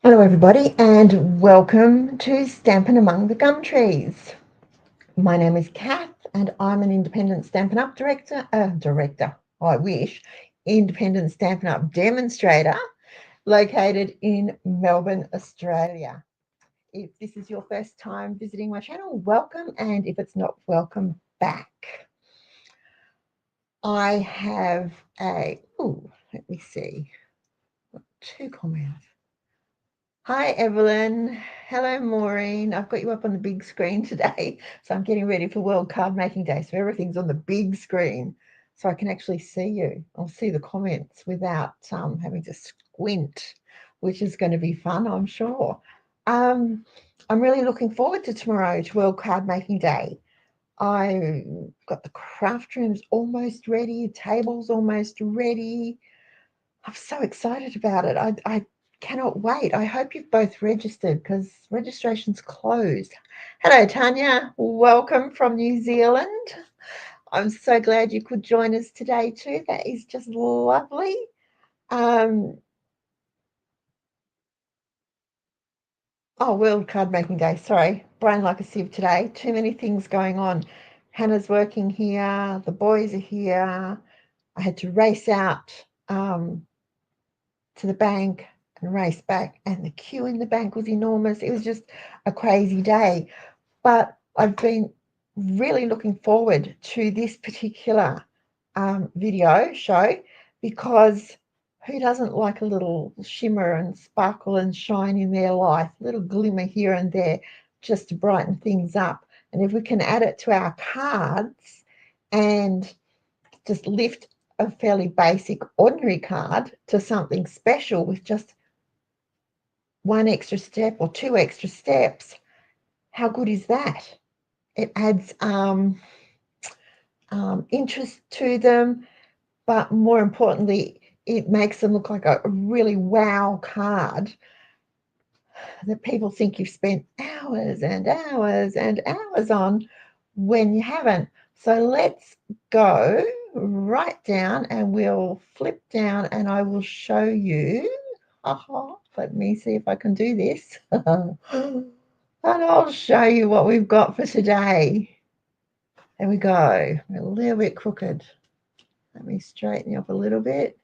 Hello everybody and welcome to Stampin' Among the Gum Trees. My name is Kath and I'm an independent Stampin' Up I wish, independent Stampin' Up demonstrator located in Melbourne, Australia. If this is your first time visiting my channel, welcome, and if it's not, welcome back. I have let me see, two comments. Hi, Evelyn. Hello, Maureen. I've got you up on the big screen today. So I'm getting ready for World Card Making Day. So everything's on the big screen. So I can actually see you. I'll see the comments without having to squint, which is going to be fun, I'm sure. I'm really looking forward to tomorrow, to World Card Making Day. I got the craft rooms almost ready, tables almost ready. I'm so excited about it. I cannot wait. I hope you've both registered because registration's closed. Hello, Tanya. Welcome from New Zealand. I'm so glad you could join us today too. That is just lovely. World Card Making Day. Sorry, brain like a sieve today. Too many things going on. Hannah's working here. The boys are here. I had to race out to the bank and race back, and the queue in the bank was enormous. It was just a crazy day, but I've been really looking forward to this particular video show because who doesn't like a little shimmer and sparkle and shine in their life, a little glimmer here and there just to brighten things up. And if we can add it to our cards and just lift a fairly basic ordinary card to something special with just one extra step or two extra steps, how good is that? It adds interest to them, but more importantly, it makes them look like a really wow card that people think you've spent hours and hours and hours on when you haven't. So let's go right down and we'll flip down and I will show you. Let me see if I can do this. And I'll show you what we've got for today. There we go. A little bit crooked. Let me straighten you up a little bit.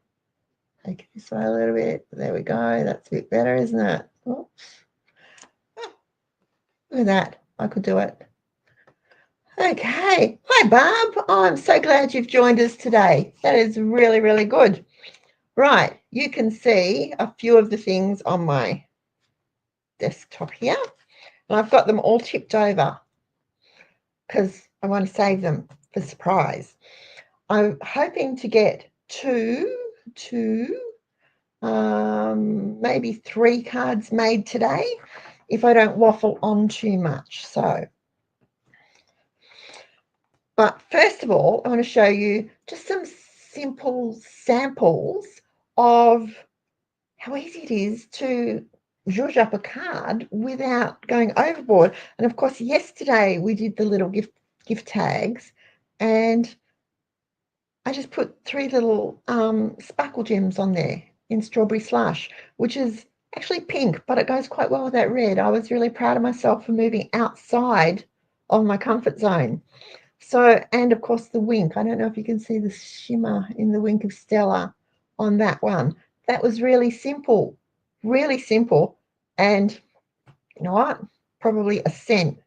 Take it this way a little bit. There we go. That's a bit better, isn't it? Oops. Look at that. I could do it. Okay. Hi, Barb. I'm so glad you've joined us today. That is really, really good. Right. You can see a few of the things on my desktop here. And I've got them all tipped over because I want to save them for surprise. I'm hoping to get two, maybe 3 cards made today if I don't waffle on too much. But first of all, I want to show you just some simple samples of how easy it is to zhuzh up a card without going overboard. And of course, yesterday we did the little gift tags, and I just put 3 little sparkle gems on there in Strawberry Slush, which is actually pink, but it goes quite well with that red. I was really proud of myself for moving outside of my comfort zone. So, and of course the wink. I don't know if you can see the shimmer in the wink of Stella on that one. That was really simple, and you know what? Probably a cent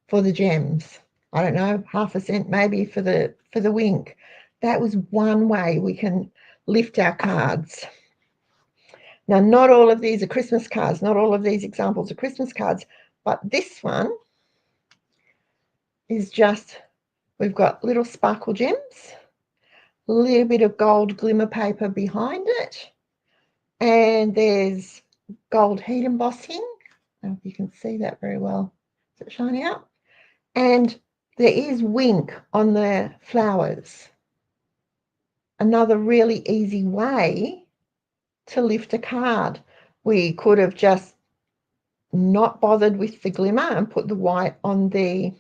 for the gems. I don't know, half a cent maybe for the wink. That was one way we can lift our cards. Now, not all of these are Christmas cards. Not all of these examples are Christmas cards, but this one is just, we've got little sparkle gems, a little bit of gold glimmer paper behind it, and there's gold heat embossing. I don't know if you can see that very well. Is it shining up? And there is wink on the flowers. Another really easy way to lift a card. We could have just not bothered with the glimmer and put the white on the,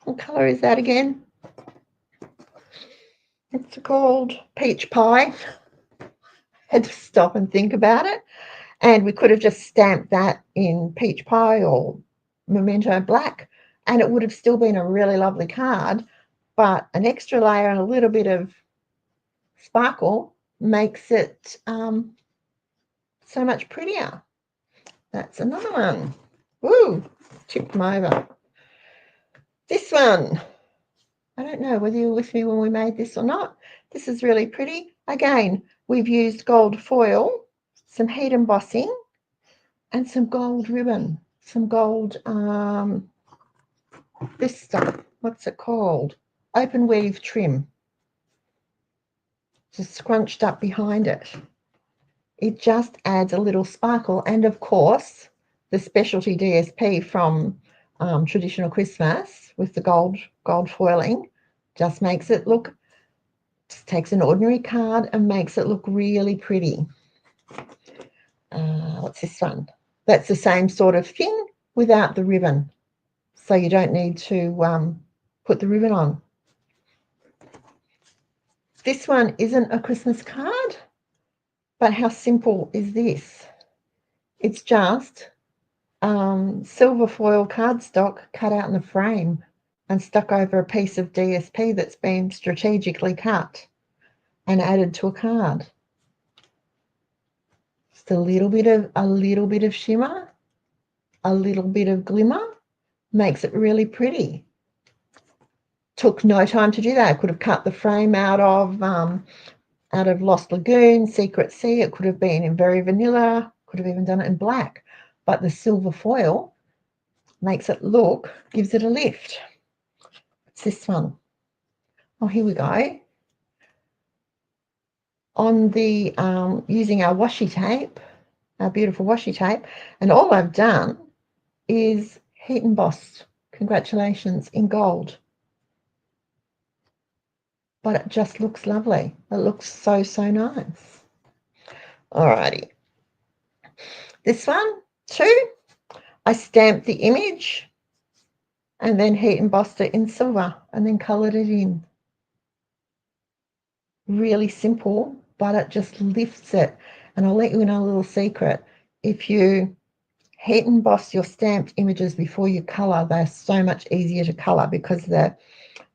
what colour is that again? It's called peach pie. had to stop and think about it. And we could have just stamped that in peach pie or memento black, and it would have still been a really lovely card, but an extra layer and a little bit of sparkle makes it so much prettier. That's another one. Woo, tipped them over. This one, I don't know whether you were with me when we made this or not. This is really pretty. Again, we've used gold foil, some heat embossing, and some gold ribbon, some gold, this stuff, what's it called? Open weave trim, just scrunched up behind it. It just adds a little sparkle. And of course, the specialty DSP from Traditional Christmas with the gold foiling just makes it look, just takes an ordinary card and makes it look really pretty. What's this one? That's the same sort of thing without the ribbon. So you don't need to put the ribbon on. This one isn't a Christmas card, but how simple is this? It's just silver foil cardstock cut out in a frame and stuck over a piece of DSP that's been strategically cut and added to a card. Just a little bit of shimmer, a little bit of glimmer, makes it really pretty. Took no time to do that. I could have cut the frame out of Lost Lagoon, Secret Sea. It could have been in very vanilla, could have even done it in black, but the silver foil makes it look, gives it a lift. What's this one? Oh, here we go. On the using our washi tape, our beautiful washi tape, and all I've done is heat embossed congratulations in gold. But it just looks lovely. It looks so, so nice. Alrighty. This one, too, I stamped the image and then heat embossed it in silver and then coloured it in. Really simple, but it just lifts it. And I'll let you in a little secret. If you heat emboss your stamped images before you colour, they're so much easier to colour because they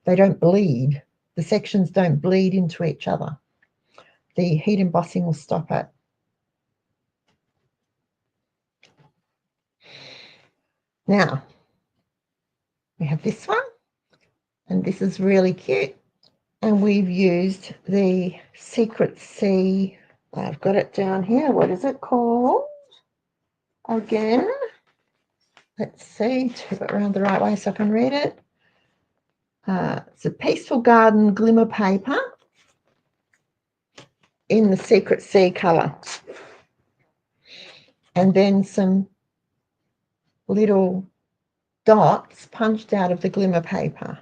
don't bleed. The sections don't bleed into each other. The heat embossing will stop it. Now, we have this one, and this is really cute. And we've used the Secret Sea. I've got it down here. What is it called? Again, let's see, tip it around the right way so I can read it. It's a Peaceful Garden glimmer paper in the Secret Sea colour. And then some little dots punched out of the glimmer paper,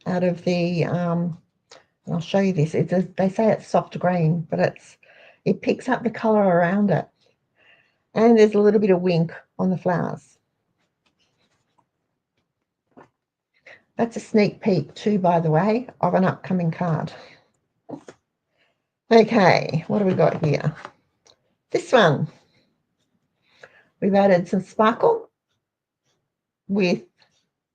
out of the, and I'll show you this. They say it's soft green, but it picks up the colour around it. And there's a little bit of wink on the flowers. That's a sneak peek too, by the way, of an upcoming card. Okay, what have we got here? This one. We've added some sparkle with,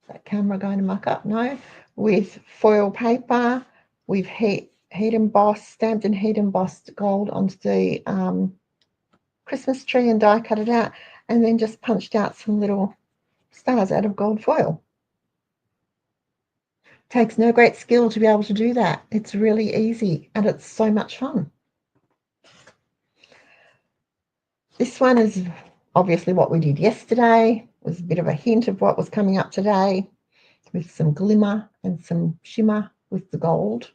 that camera going to muck up? No. With foil paper. We've heat embossed, stamped and heat embossed gold onto the Christmas tree and die cut it out, and then just punched out some little stars out of gold foil. Takes no great skill to be able to do that. It's really easy and it's so much fun. This one is obviously what we did yesterday. It was a bit of a hint of what was coming up today, with some glimmer and some shimmer with the gold.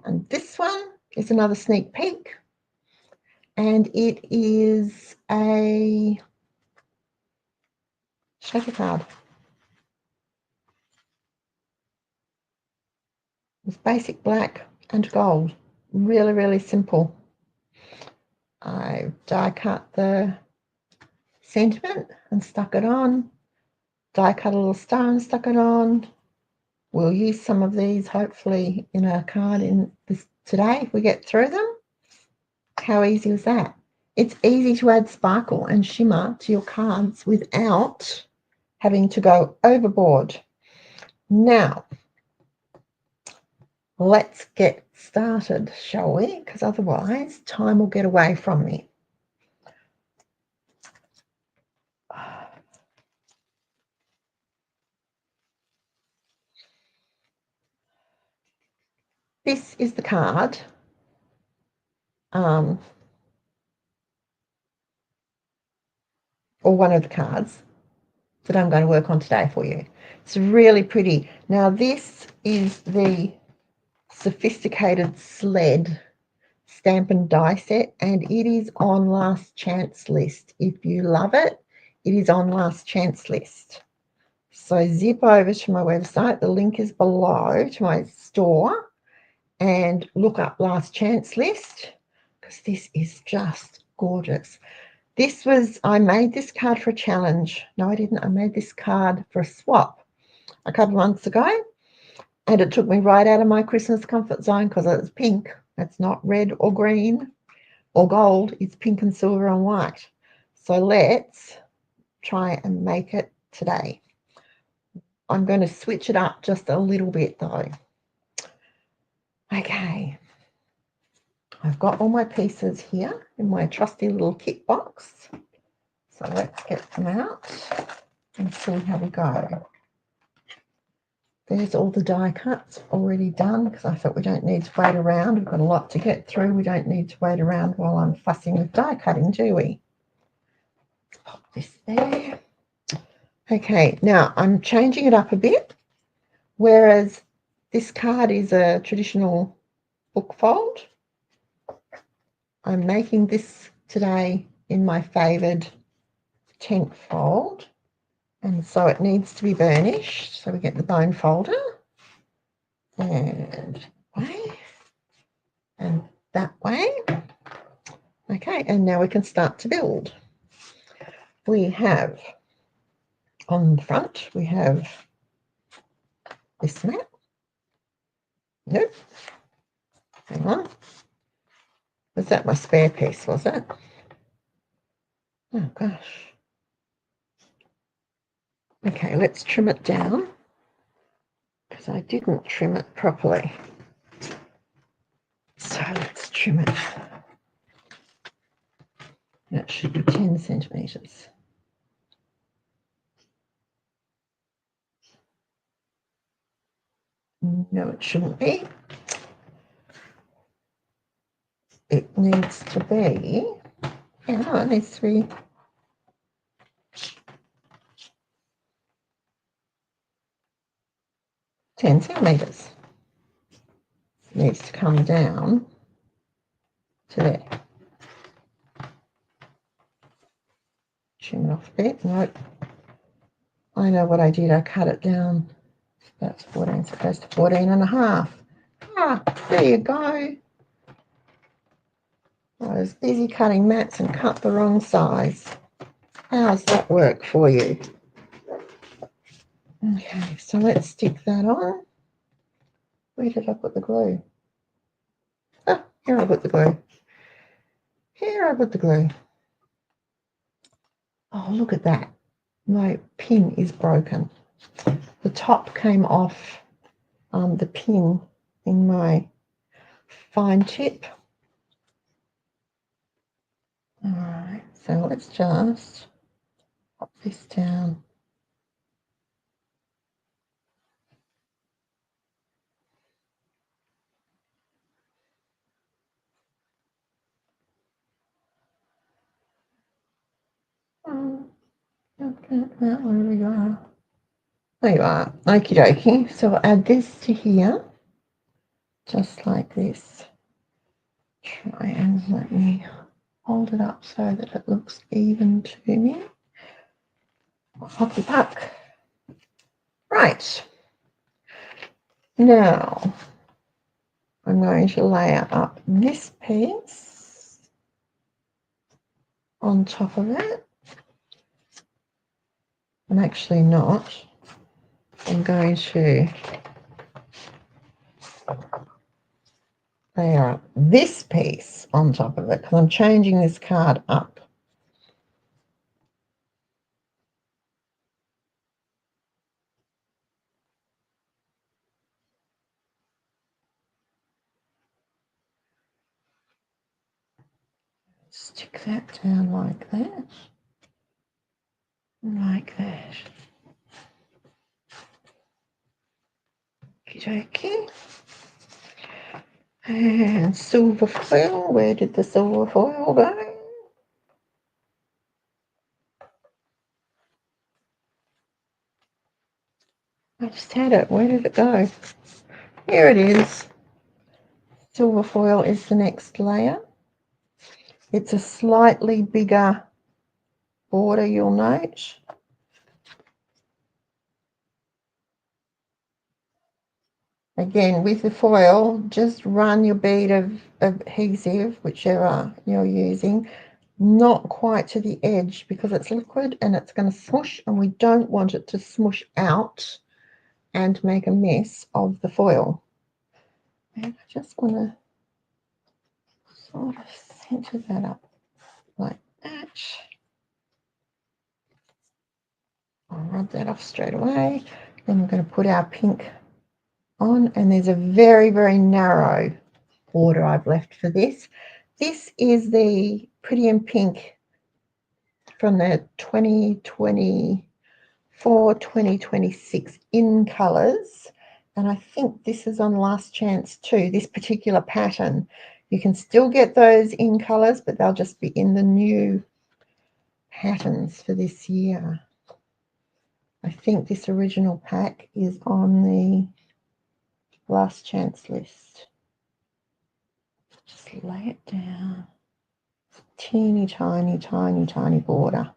And this one is another sneak peek, and it is a shaker card. It's basic black and gold. Really, really simple. I die cut the sentiment and stuck it on. Die cut a little star and stuck it on. We'll use some of these hopefully in a card in this today if we get through them. How easy was that? It's easy to add sparkle and shimmer to your cards without having to go overboard. Now, let's get started, shall we? Because otherwise time will get away from me. This is the card. Or one of the cards that I'm going to work on today for you. It's really pretty. Now, this is the Sophisticated Sled Stampin' Die set, and it is on last chance list. If you love it, it is on last chance list. So zip over to my website. The link is below to my store, and look up last chance list, because this is just gorgeous. I made this card for a challenge. No, I didn't. I made this card for a swap a couple of months ago, and it took me right out of my Christmas comfort zone because it was pink. It's not red or green or gold. It's pink and silver and white. So let's try and make it today. I'm going to switch it up just a little bit though. Okay. I've got all my pieces here in my trusty little kit box. So let's get them out and see how we go. There's all the die cuts already done, because I thought we don't need to wait around. We've got a lot to get through. We don't need to wait around while I'm fussing with die cutting, do we? Let's pop this there. Okay, now I'm changing it up a bit. Whereas this card is a traditional book fold, I'm making this today in my favoured tent fold, and so it needs to be burnished. So we get the bone folder, and that way. Okay, and now we can start to build. We have on the front, we have this mat. Nope. Hang on. Was that my spare piece, was it? Oh, gosh. Okay, let's trim it down, because I didn't trim it properly. So let's trim it. That should be 10 centimetres. No, it shouldn't be. It needs to be, it needs to be 10 centimetres. It needs to come down to there. Trim it off a bit. Nope. I know what I did. I cut it down. That's 14, so it goes to 14 and a half. Ah, there you go. I was busy cutting mats and cut the wrong size. How's that work for you? Okay, so let's stick that on. Where did I put the glue? Ah, here I put the glue. Here I put the glue. Oh, look at that. My pin is broken. The top came off the pin in my fine tip. All right, so let's just pop this down. Where we go? There you are. Okie dokie. So I'll add this to here, just like this. Try and let me hold it up so that it looks even to me. Hockey puck. Right. Now I'm going to layer up this piece on top of it. I'm actually not. I'm going to layer this piece on top of it because I'm changing this card up. Stick that down like that, like that. Okay. And silver foil, where did the silver foil go? I just had it. Where did it go? Here it is. Silver foil is the next layer. It's a slightly bigger border, you'll note. Again, with the foil, just run your bead of adhesive, whichever you're using, not quite to the edge because it's liquid and it's going to smush, and we don't want it to smush out and make a mess of the foil. And I just want to sort of center that up like that. I'll rub that off straight away. Then we're going to put our pink on, and there's a very, very narrow border I've left for this. This is the Pretty in Pink from the 2024-2026 in colours, and I think this is on last chance too, this particular pattern. You can still get those in colours, but they'll just be in the new patterns for this year. I think this original pack is on the last chance list. Just lay it down. Teeny tiny, tiny, tiny border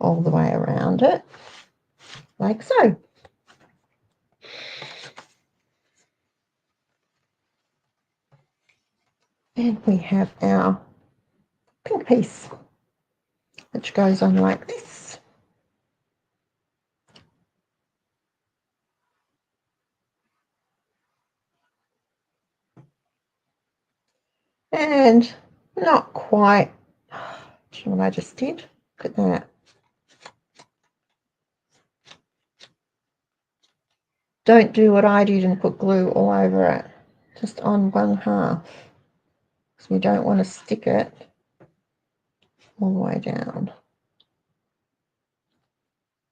all the way around it, like so. And we have our pink piece, which goes on like this. And not quite, do you know what I just did? Look at that. Don't do what I did and put glue all over it, just on one half, because we don't want to stick it all the way down,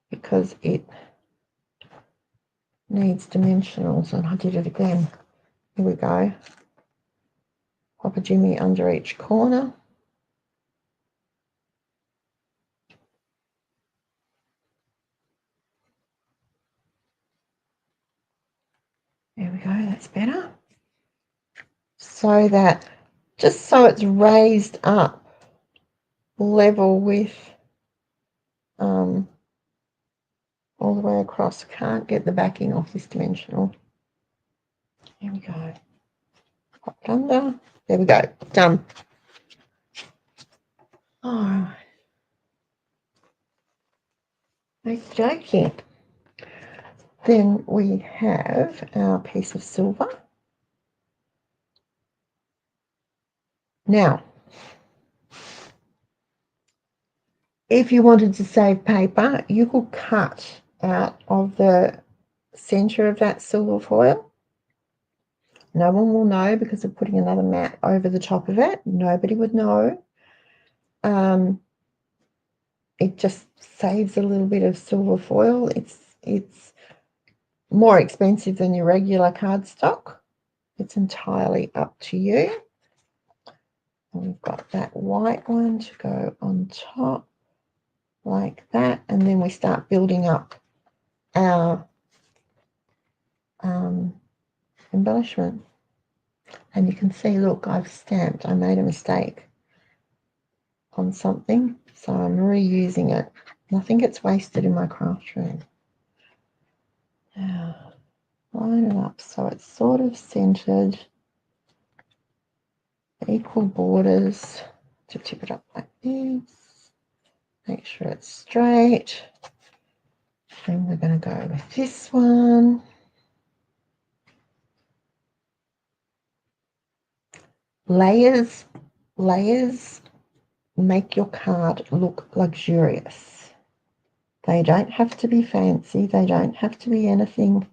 because it needs dimensionals. And I did it again. Here we go. Pop a jimmy under each corner. There we go, that's better. So that, just so it's raised up level with all the way across. Can't get the backing off this dimensional. There we go. Pop it under. There we go. Done. All right. Okay. Then we have our piece of silver. Now, if you wanted to save paper, you could cut out of the center of that silver foil. No one will know because of putting another mat over the top of it. Nobody would know. It just saves a little bit of silver foil. It's more expensive than your regular cardstock. It's entirely up to you. And we've got that white one to go on top like that, and then we start building up our embellishment. And you can see, look, I've stamped. I made a mistake on something, so I'm reusing it. Nothing gets wasted in my craft room. Now, line it up so it's sort of centered, equal borders, to tip it up like this. Make sure it's straight. And we're going to go with this one. Layers make your card look luxurious. They don't have to be fancy. They don't have to be anything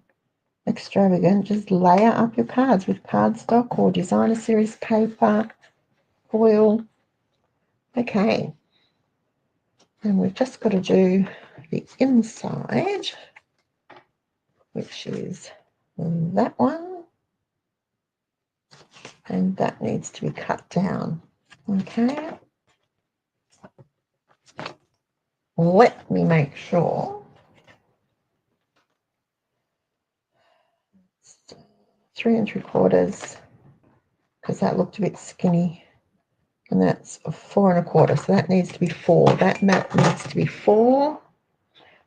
extravagant. Just layer up your cards with cardstock or designer series paper, foil. Okay. And we've just got to do the inside, which is that one. And that needs to be cut down. Okay. Let me make sure. 3 3/4, because that looked a bit skinny. And that's 4 1/4. So that needs to be 4. That mat needs to be 4.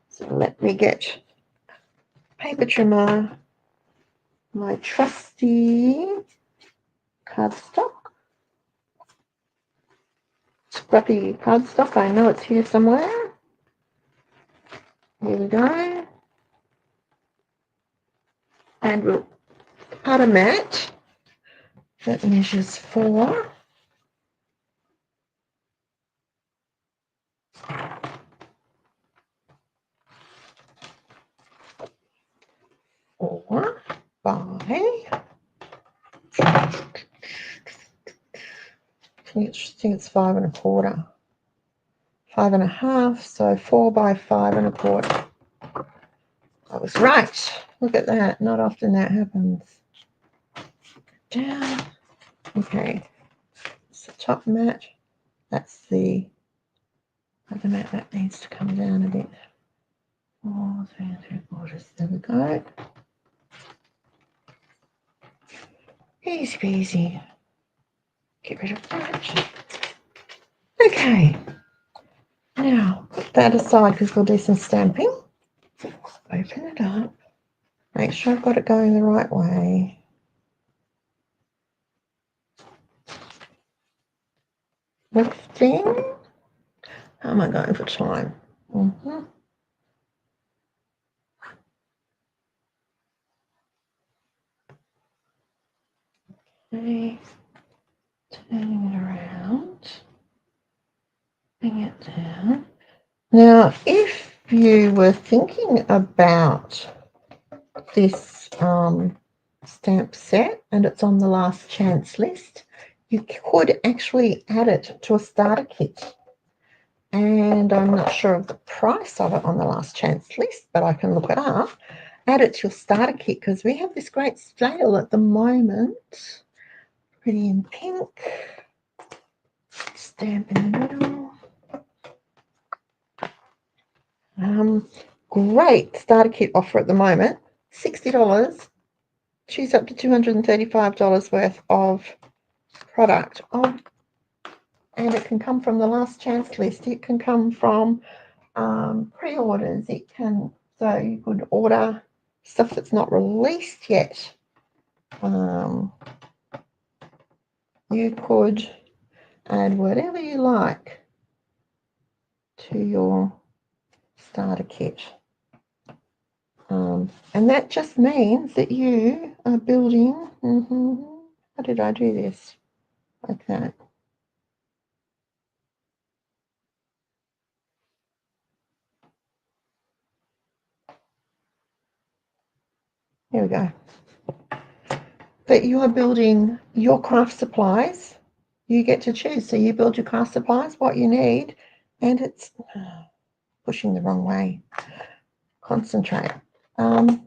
So let me get paper trimmer, my trusty cardstock. Scruffy cardstock. I know it's here somewhere. Here we go. And we'll cut a mat that measures 4. Or by, I think it's 5 1/4, 5 1/2, so 4 by 5 1/4. I was right. Look at that. Not often that happens. Down. Okay. It's the top mat. That's the other mat that needs to come down a bit. 4 3 3/4. There we go. Easy peasy. Get rid of that. Okay. Now put that aside because we'll do some stamping. Open it up. Make sure I've got it going the right way. Lifting. How am I going for time? Okay. Turning it around. Bring it down. Now, if you were thinking about this stamp set and it's on the last chance list, you could actually add it to a starter kit. And I'm not sure of the price of it on the last chance list, but I can look it up. Add it to your starter kit because we have this great sale at the moment. Pretty in pink. Stamp in the middle. Great starter kit offer at the moment. $60. Choose up to $235 worth of product. And it can come from the last chance list. It can come from pre-orders. So you could order stuff that's not released yet. You could add whatever you like to your starter kit. And that just means that you are building. How did I do this? Like that. Here we go. But you are building your craft supplies. You get to choose. So you build your craft supplies, what you need, and it's pushing the wrong way. Concentrate. Only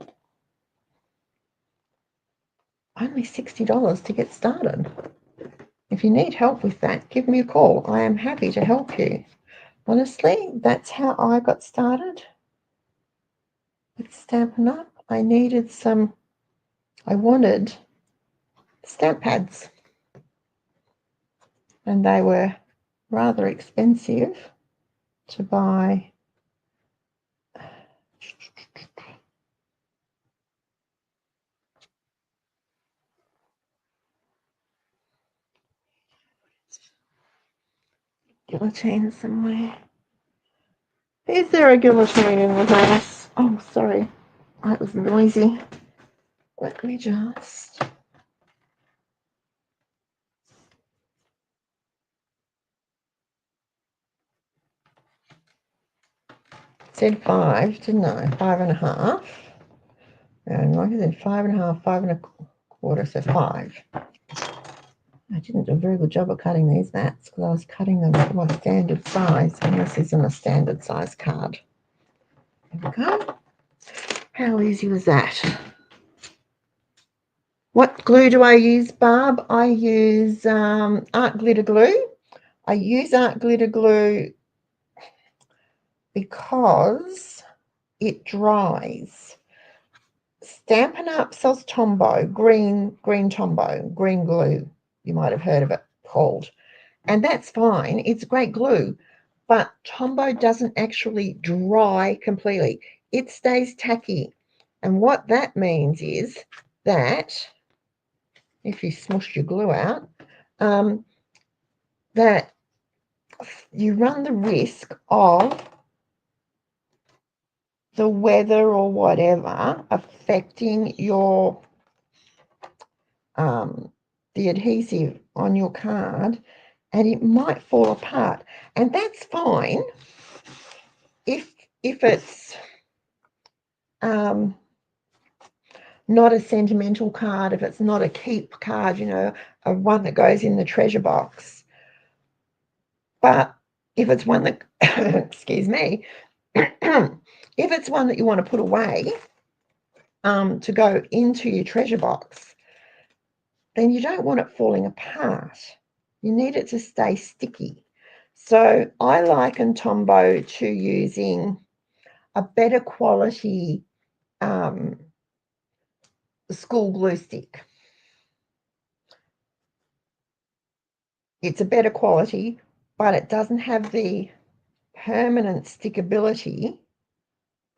$60 to get started. If you need help with that, give me a call. I am happy to help you. Honestly, that's how I got started with Stampin' Up. I wanted stamp pads, and they were rather expensive to buy. Guillotine somewhere. Is there a guillotine in the house? Oh, sorry. That was noisy. Let me just said 5, didn't I? 5.5. And like I said, 5.5, 5.25, so 5. I didn't do a very good job of cutting these mats because I was cutting them to my standard size, and this isn't a standard size card. There we go. How easy was that? What glue do I use, Barb? I use art glitter glue. I use art glitter glue because it dries. Stampin' Up sells Tombow, green Tombow, green glue. You might have heard of it called. And that's fine. It's great glue. But Tombow doesn't actually dry completely. It stays tacky. And what that means is that if you smush your glue out, that you run the risk of the weather or whatever affecting your the adhesive on your card, and it might fall apart. And that's fine if it's not a sentimental card, if it's not a keep card, you know, a one that goes in the treasure box. But if it's one that, excuse me, if it's one that you want to put away to go into your treasure box, then you don't want it falling apart. You need it to stay sticky. So I liken Tombow to using a better quality school glue stick. It's a better quality, but it doesn't have the permanent stickability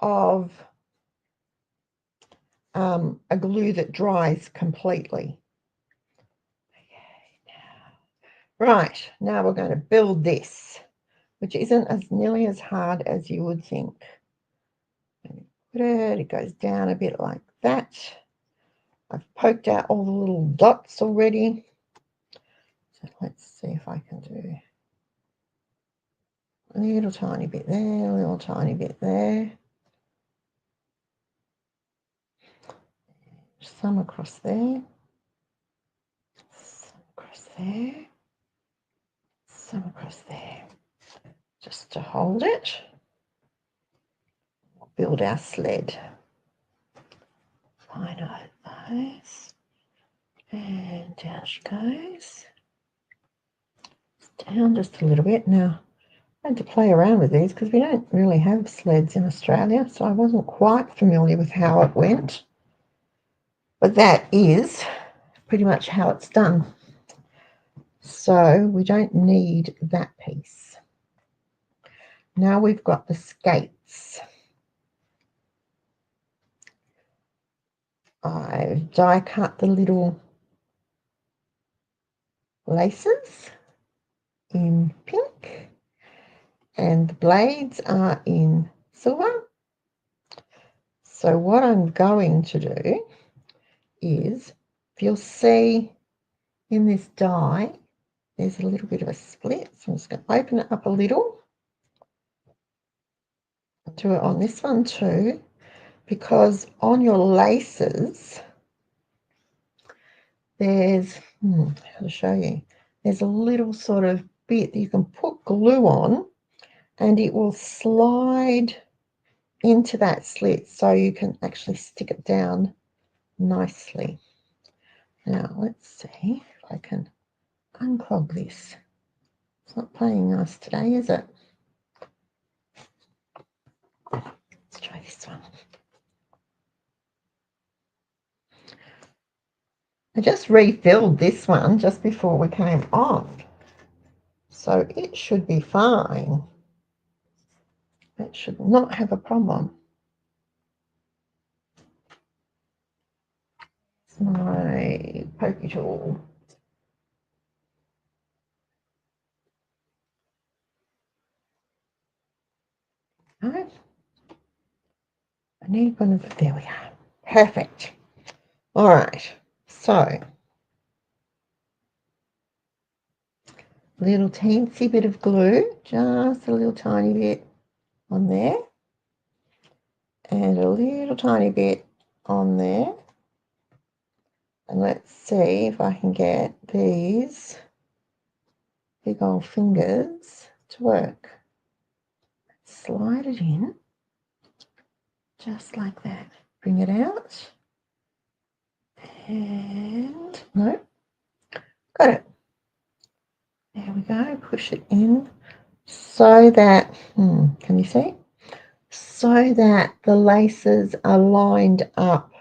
of a glue that dries completely. Right, now we're going to build this, which isn't as nearly as hard as you would think. It goes down a bit like that. I've poked out all the little dots already. So let's see if I can do a little tiny bit there, a little tiny bit there. Some across there. Some across there. Some across there. Just to hold it. We'll build our sled. Line out those. And down she goes. Down just a little bit. Now, I had to play around with these because we don't really have sleds in Australia, so I wasn't quite familiar with how it went. But that is pretty much how it's done. So we don't need that piece. Now we've got the skates. I've die cut the little laces in pink, and the blades are in silver. So what I'm going to do is, if you'll see in this die, there's a little bit of a split. So I'm just going to open it up a little. I'll do it on this one too, because on your laces, there's, how to show you, there's a little sort of bit that you can put glue on and it will slide into that slit so you can actually stick it down nicely. Now let's see if I can unclog this. It's not playing nice today, is it? Let's try this one. I just refilled this one just before we came on, so it should be fine. It should not have a problem. It's my pokey tool. Right. I need one of it. There we are. Perfect. All right. So, little teensy bit of glue, just a little tiny bit on there. and a little tiny bit on there. And let's see if I can get these big old fingers to work. Slide it in, just like that. Bring it out. And no, got it. There we go. Push it in so that, can you see? So that the laces are lined up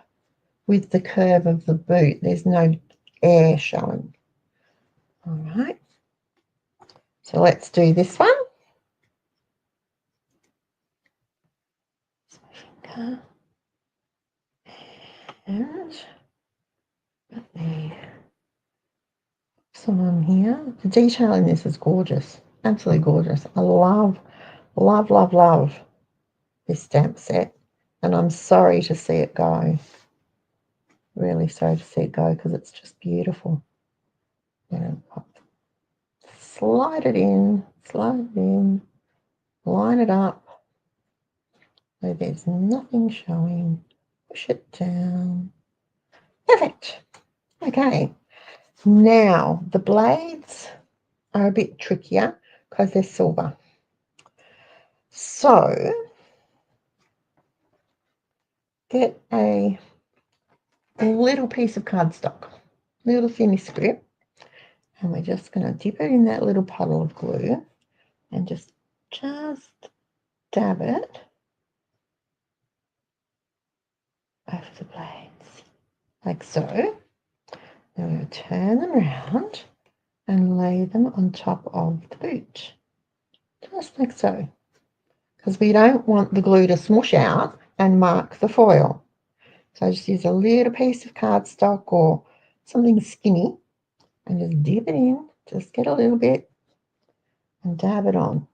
with the curve of the boot. There's no air showing. All right. So let's do this one. And put the some on here. The detail in this is gorgeous. Absolutely gorgeous. I love, love, love, love this stamp set. And I'm sorry to see it go. Really sorry to see it go because it's just beautiful. Slide it in, line it up so there's nothing showing. Push it down. Perfect. Okay. Now the blades are a bit trickier because they're silver. So get a little piece of cardstock, little thinny script, and we're just going to dip it in that little puddle of glue and just dab it over the blades, like so. Then we're going to turn them around and lay them on top of the boot, just like so, because we don't want the glue to smush out and mark the foil. So just use a little piece of cardstock or something skinny and just dip it in, just get a little bit and dab it on.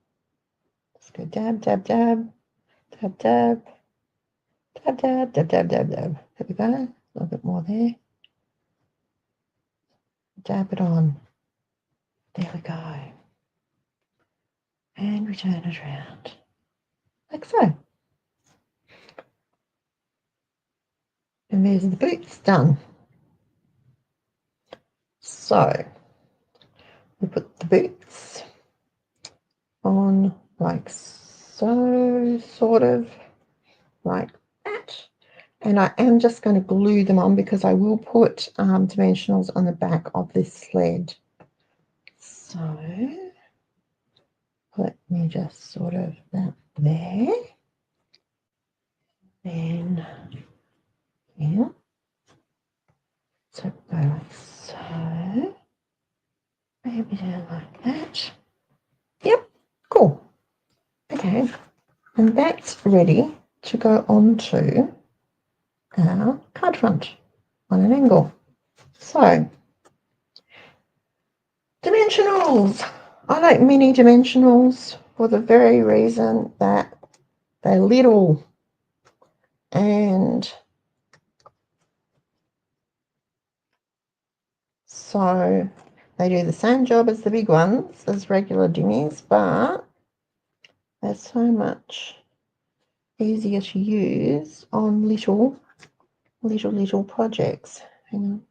Just go dab, dab, dab, dab, dab, dab, dab, dab, dab, dab, dab. There we go, a little bit more there. Dab it on. There we go. And we turn it around, like so. And there's the boots done. So we put the boots on like so, sort of like that. And I am just going to glue them on because I will put dimensionals on the back of this sled. So let me just sort of that there. Then here. So go like so. Maybe down like that. Yep, cool. Okay, and that's ready to go onto our card front on an angle. So, dimensionals. I like mini dimensionals for the very reason that they're little and so they do the same job as the big ones, as regular dimmies, but they're so much easier to use on little projects. Hang on.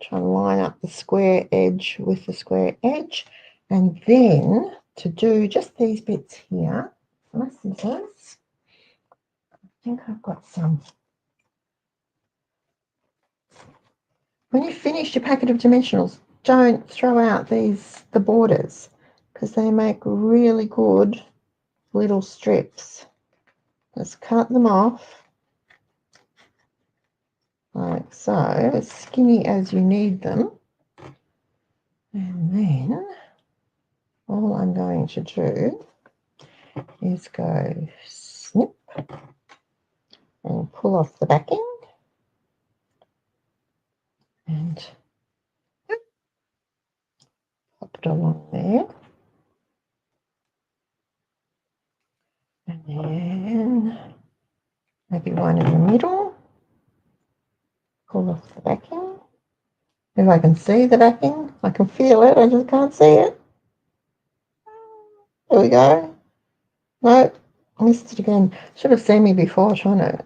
Try and line up the square edge with the square edge, and then to do just these bits here, my scissors. I think I've got some. When you finish your packet of dimensionals, don't throw out the borders because they make really good little strips. Just cut them off like so, as skinny as you need them. And then all I'm going to do is go snip and pull off the backing and pop it along there. And then maybe one in the middle. Pull off the backing. If I can see the backing, I can feel it, I just can't see it. There we go. Nope, missed it again. Should have seen me before trying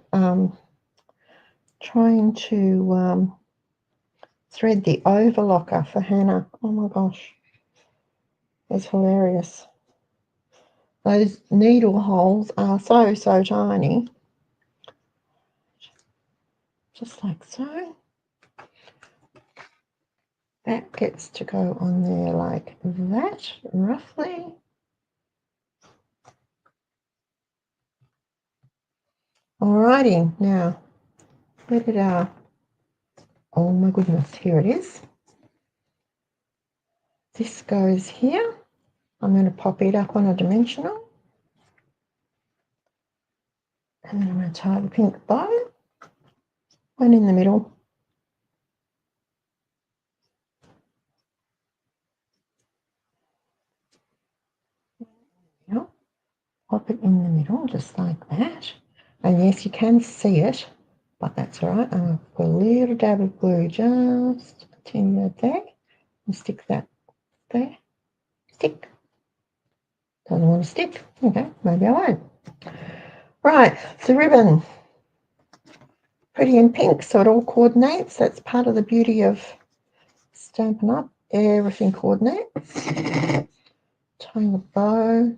to thread the overlocker for Hannah. Oh my gosh, it's hilarious. Those needle holes are so tiny, just like so. That gets to go on there like that, roughly. Alrighty, now where did our, oh my goodness, here it is. This goes here. I'm going to pop it up on a dimensional. And then I'm going to tie the pink bow, one in the middle. Yep. Pop it in the middle, just like that. And yes, you can see it, but that's all right. I'll put a little dab of glue, just a teeny bit there, and stick that there. Stick. Doesn't want to stick. Okay, maybe I won't. Right, the ribbon. Pretty in pink, so it all coordinates. That's part of the beauty of Stampin' Up. Everything coordinates. Tying the bow.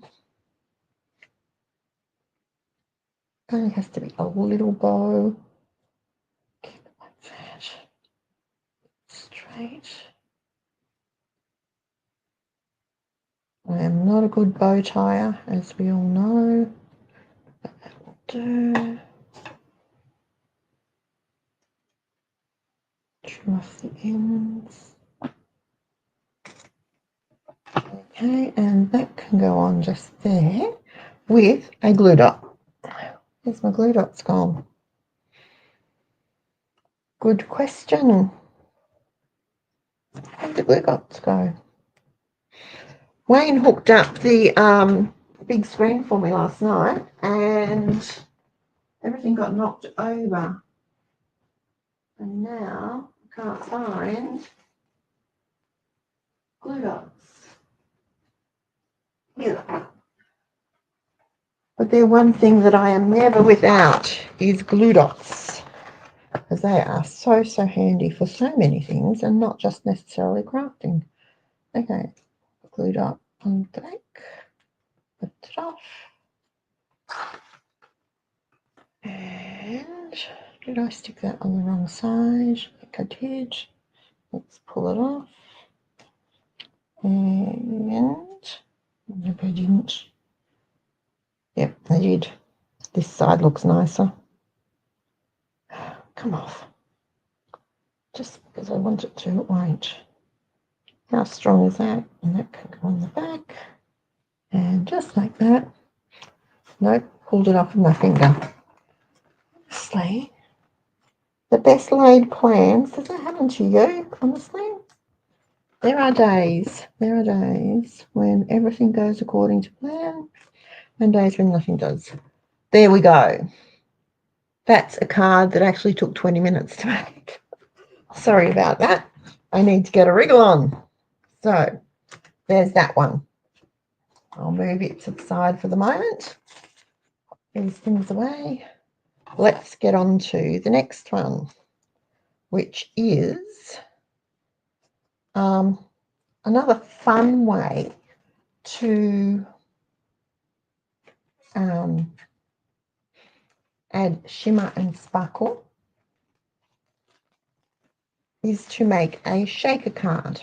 Only has to be a little bow. Keep it like that. Straight. I am not a good bow tire, as we all know, but that will do. Trim off the ends. Okay, and that can go on just there with a glue dot. Where's my glue dots gone? Good question. Where'd the glue dots go? Wayne hooked up the big screen for me last night and everything got knocked over. And now I can't find glue dots. Yeah. But they're one thing that I am never without is glue dots, because they are so handy for so many things and not just necessarily crafting. Okay, glue dot on the back, lift it off. And did I stick that on the wrong side? I think I did. Let's pull it off. And nope, I didn't. Yep, I did. This side looks nicer. Come off. Just because I want it to, it won't. How strong is that? And that can go on the back. And just like that. Nope, pulled it off with my finger. Honestly, the best laid plans. Does that happen to you, honestly? There are days when everything goes according to plan and days when nothing does. There we go. That's a card that actually took 20 minutes to make. Sorry about that. I need to get a wriggle on. So there's that one. I'll move it to the side for the moment. Put these things away. Let's get on to the next one, which is another fun way to add shimmer and sparkle is to make a shaker card.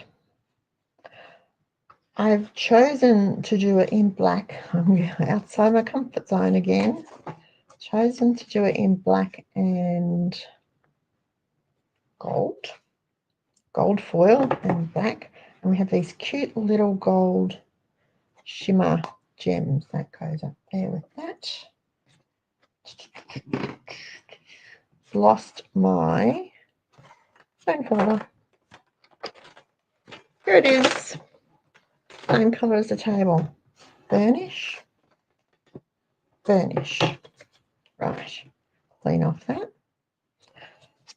I've chosen to do it in black. I'm outside my comfort zone again. Chosen to do it in black and gold foil and black. And we have these cute little gold shimmer gems that goes up there with that. Lost my stone folder. Here it is. Same colour as the table. Burnish. Right. Clean off that.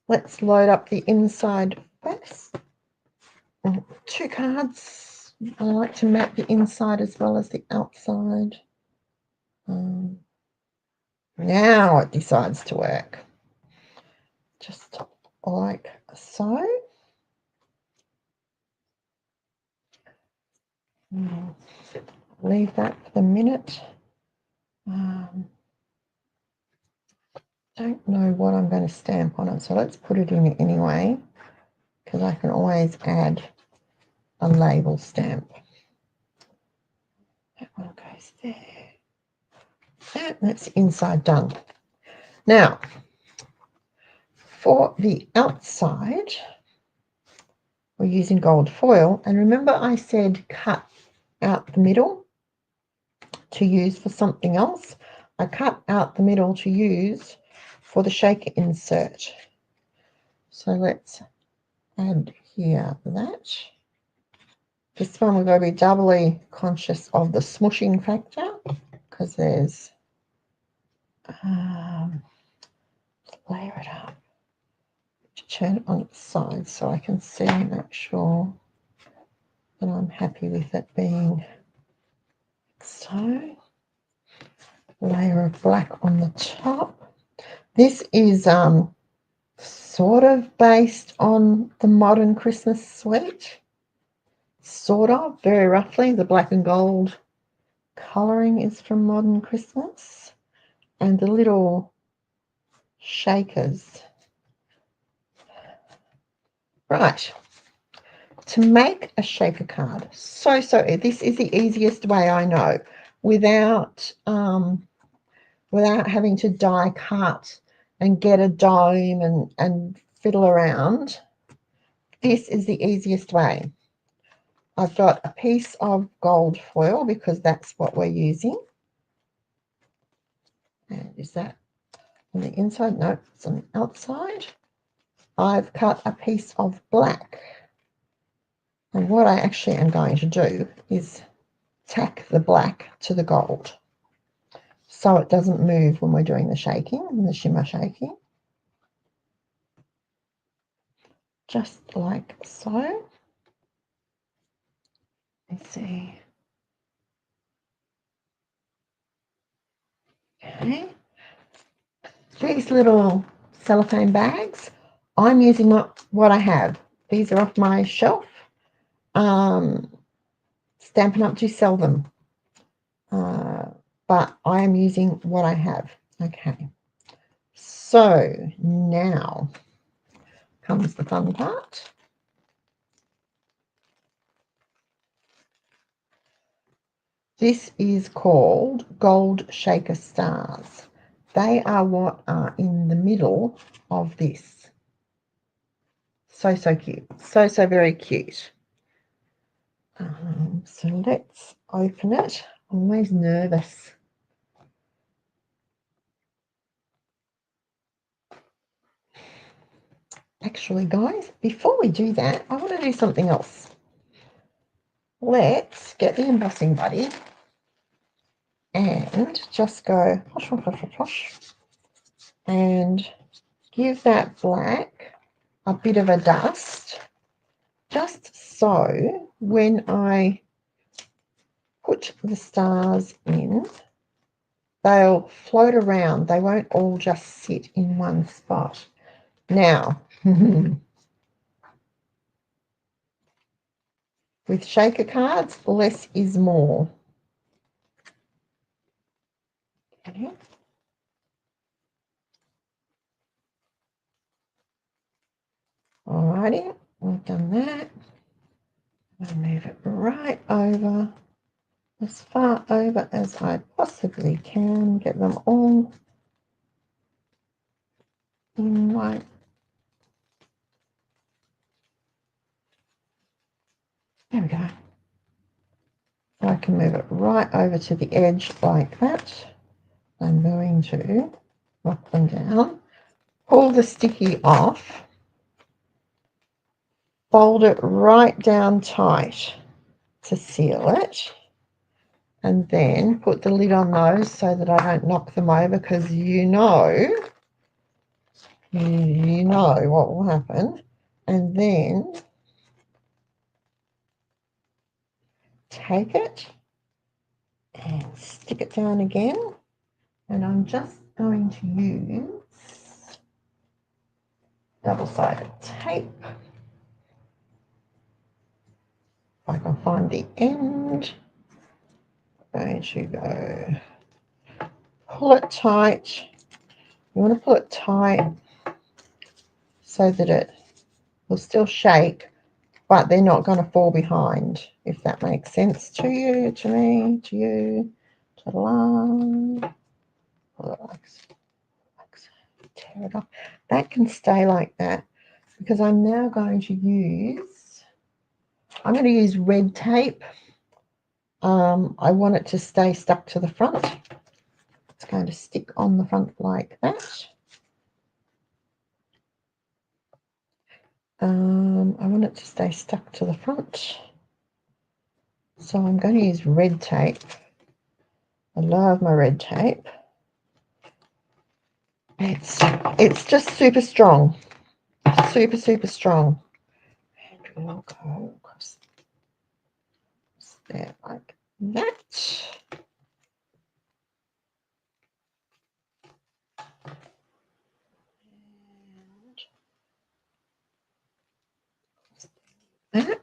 Let's load up the inside first. 2 cards. I like to map the inside as well as the outside. Now it decides to work. Just like so. Leave that for the minute. Don't know what I'm going to stamp on it, so let's put it in anyway, because I can always add a label stamp. That one goes there. That's the inside done. Now, for the outside, we're using gold foil. And remember I said cut out the middle to use for something else? I cut out the middle to use for the shaker insert. So let's add here that. This one we've got to be doubly conscious of the smushing factor, because there's layer it up, turn it on its side so I can see and make sure that I'm happy with it being so. Layer of black on the top. This is sort of based on the modern Christmas suite, sort of, very roughly. The black and gold colouring is from Modern Christmas, and the little shakers. Right, to make a shaker card, this is the easiest way I know, without having to die cut and get a dome and fiddle around. This is the easiest way. I've got a piece of gold foil because that's what we're using. And is that on the inside? No, it's on the outside. I've cut a piece of black. And what I actually am going to do is tack the black to the gold so it doesn't move when we're doing the shaking, the shimmer shaking. Just like so. Let's see. Okay. These little cellophane bags, I'm using what I have. These are off my shelf. Stampin' Up to sell them. But I am using what I have. Okay. So now comes the fun part. This is called Gold Shaker Stars. They are what are in the middle of this. So cute. So very cute. So let's open it. I'm always nervous. Actually, guys, before we do that, I want to do something else. Let's get the embossing buddy and just go hush, and give that black a bit of a dust, just so when I put the stars in, they'll float around. They won't all just sit in one spot. Now, with shaker cards, less is more. Okay. Alrighty, we've done that. I'll move it right over, as far over as I possibly can, get them all in my there we go. I can move it right over to the edge like that. I'm going to lock them down, pull the sticky off, fold it right down tight to seal it, and then put the lid on those so that I don't knock them over, because you know what will happen. And then take it and stick it down again, and I'm just going to use double-sided tape. If I can find the end, I'm going to go pull it tight. You want to pull it tight so that it will still shake, but they're not going to fall behind, if that makes sense to you, to me, to you. Ta-da! Tear it off. That can stay like that because I'm now going to use, I'm going to use red tape. I want it to stay stuck to the front. It's going to stick on the front like that. I want it to stay stuck to the front. So I'm going to use red tape. I love my red tape. It's just super strong. Super, super strong. And we'll go across there like that. That.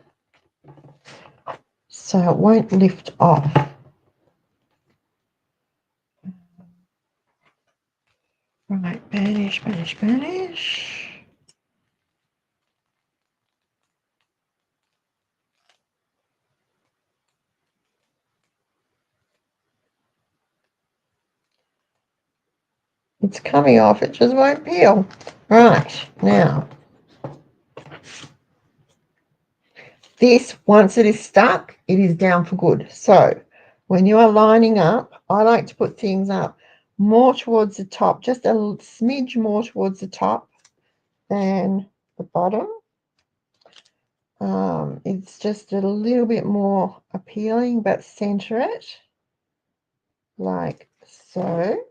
So it won't lift off. Right, burnish, burnish, burnish. It's coming off, it just won't peel. Right, now, this, once it is stuck, it is down for good. So when you are lining up, I like to put things up more towards the top, just a smidge more towards the top than the bottom. It's just a little bit more appealing, but center it like so.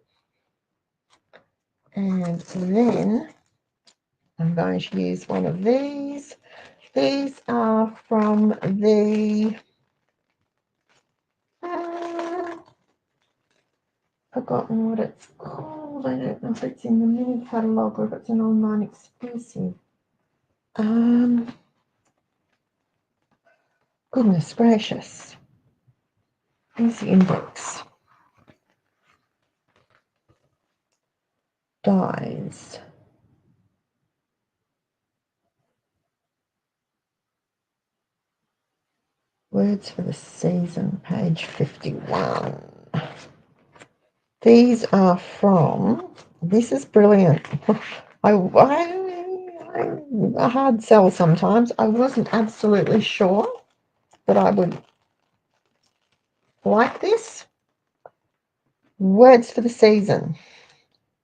And then I'm going to use one of these. These are from the, forgotten what it's called. I don't know if it's in the mini catalogue or if it's an online exclusive. Goodness gracious. Here's the index. Dies. Words for the Season, page 51. These are from, this is brilliant. I'm a hard sell sometimes. I wasn't absolutely sure that I would like this. Words for the Season.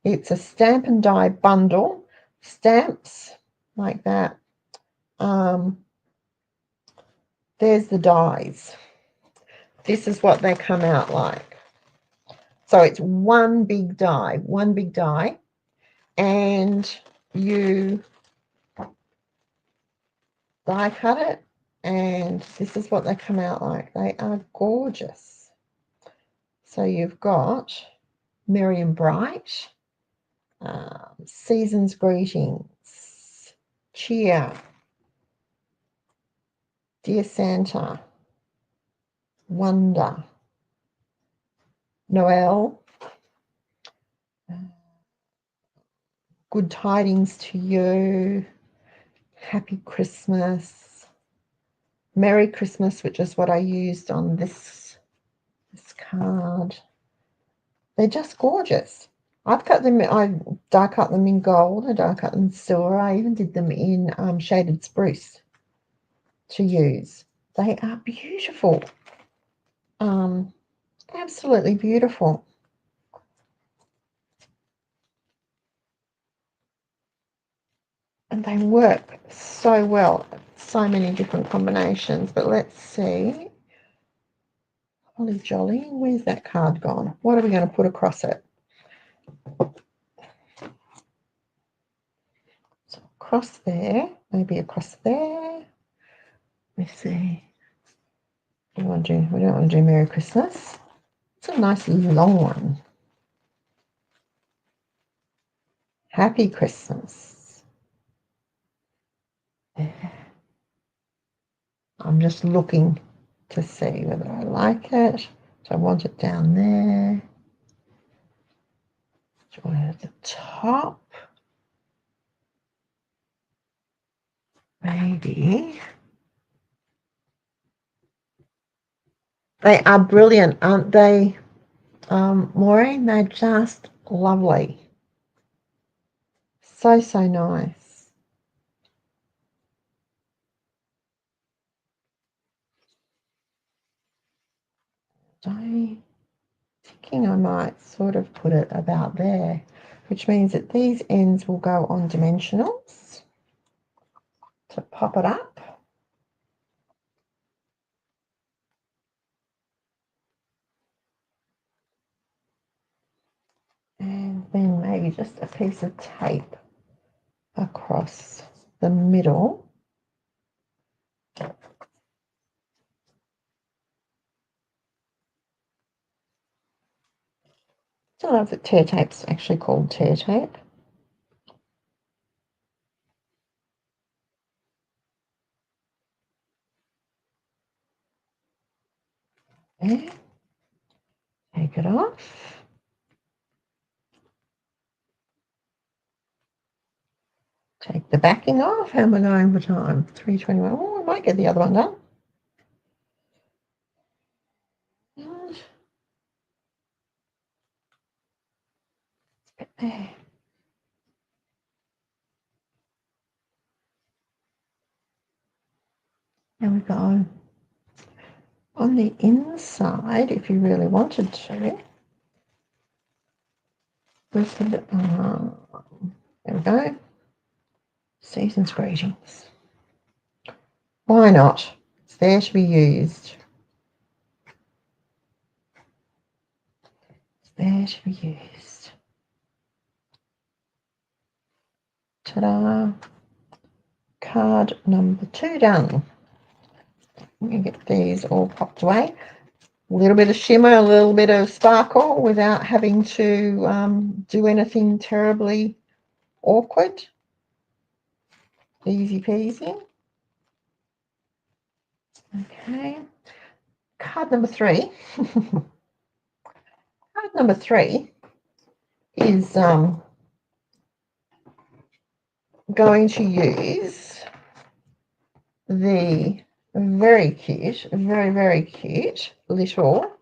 It's a stamp and die bundle. Stamps like that. There's the dies. This is what they come out like. So it's one big die, and you die cut it, and this is what they come out like. They are gorgeous. So you've got Merry and Bright, Season's Greetings, Cheer, Dear Santa, Wonder, Noel, Good Tidings to You, Happy Christmas, Merry Christmas, which is what I used on this card. They're just gorgeous. I've cut them, I die cut them in gold, I die cut them in silver. I even did them in shaded spruce to use. They are beautiful. Absolutely beautiful. And they work so well. So many different combinations. But let's see. Holly jolly, where's that card gone? What are we going to put across it? So across there, maybe across there. Let's see. We don't want to do Merry Christmas. It's a nice long one. Happy Christmas. I'm just looking to see whether I like it. So I want it down there. Do I want it at the top? Maybe. They are brilliant, aren't they, Maureen? They're just lovely. So, so nice. I'm thinking I might sort of put it about there, which means that these ends will go on dimensionals to pop it up. And then maybe just a piece of tape across the middle. I don't know if the tear tape's actually called tear tape. There. Take it off. Take the backing off. How am I going for time? 3:21. Oh, I might get the other one done. There. There we go. On the inside, if you really wanted to, we could, there we go. Season's greetings. Why not? It's there to be used. It's there to be used. Ta-da. Card number 2 done. Let me get these all popped away. A little bit of shimmer, a little bit of sparkle without having to do anything terribly awkward. Easy peasy. Okay. Card number 3. Card number 3 is going to use the very cute, very, very cute little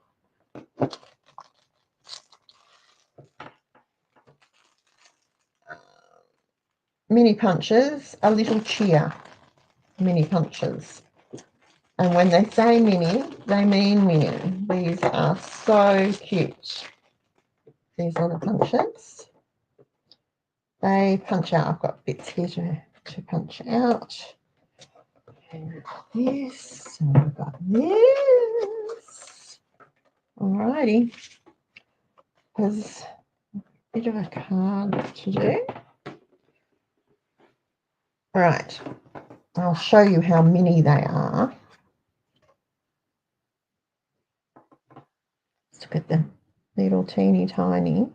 mini punches, a little cheer mini punches. And when they say mini, they mean mini. These are so cute. These little punches. They punch out. I've got bits here to punch out. And this, and we've got this. Alrighty. There's a bit of a card to do. Right. I'll show you how mini they are. Let's look at them. Little teeny tiny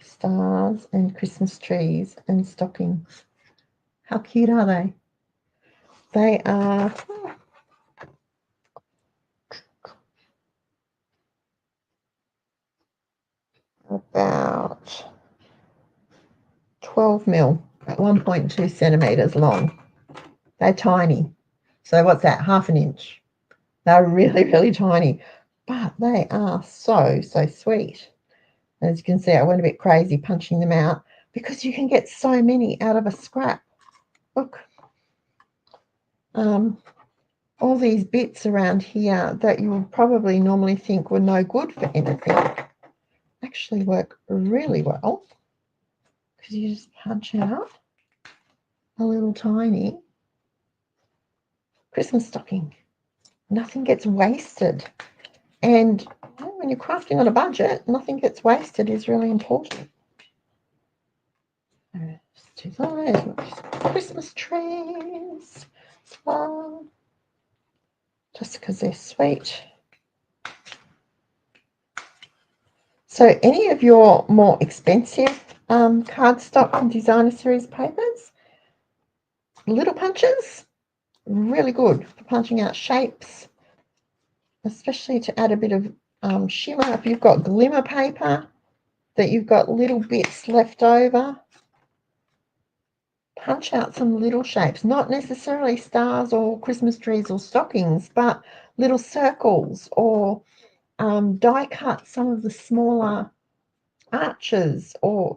stars and Christmas trees and stockings. How cute are they? They are about 12 mil, at 1.2 centimeters long. They're tiny. So what's that? Half an inch. They're really, really tiny, but they are so, so sweet. As you can see, I went a bit crazy punching them out because you can get so many out of a scrap. Look. All these bits around here that you would probably normally think were no good for anything actually work really well because you just punch out a little tiny Christmas stocking. Nothing gets wasted. And when you're crafting on a budget, nothing gets wasted is really important. Just do those Christmas trees as well, just because they're sweet. So any of your more expensive cardstock and designer series papers. Little punches, really good for punching out shapes, especially to add a bit of shimmer. If you've got glimmer paper that you've got little bits left over, punch out some little shapes, not necessarily stars or Christmas trees or stockings, but little circles, or die cut some of the smaller arches, or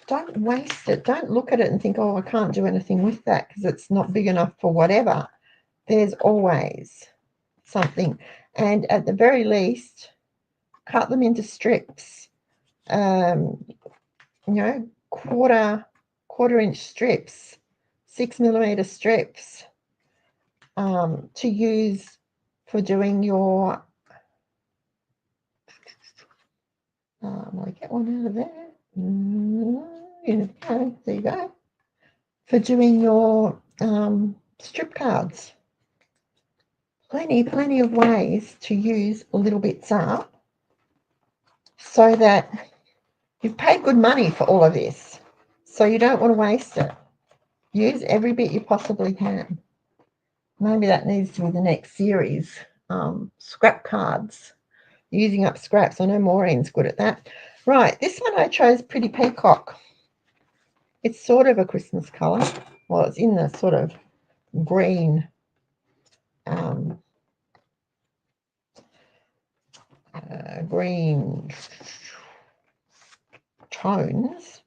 don't waste it. Don't look at it and think, oh, I can't do anything with that because it's not big enough for whatever. There's always something. And at the very least, cut them into strips, quarter inch strips, 6mm strips, to use for doing your, I get one out of there. There you go. For doing your strip cards. Plenty of ways to use little bits up so that you've paid good money for all of this. So you don't want to waste it. Use every bit you possibly can. Maybe that needs to be the next series. Scrap cards. Using up scraps. I know Maureen's good at that. Right, this one I chose Pretty Peacock. It's sort of a Christmas colour. Well, it's in the sort of green green tones.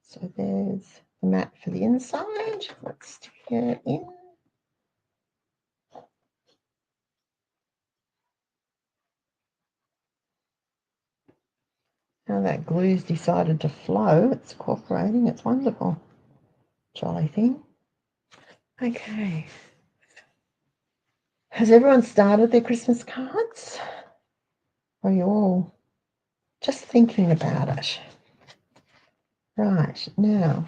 So there's the mat for the inside. Let's stick it in. Now that glue's decided to flow. It's cooperating. It's wonderful. Jolly thing. Okay. Has everyone started their Christmas cards? Or are you all just thinking about it? Right, now,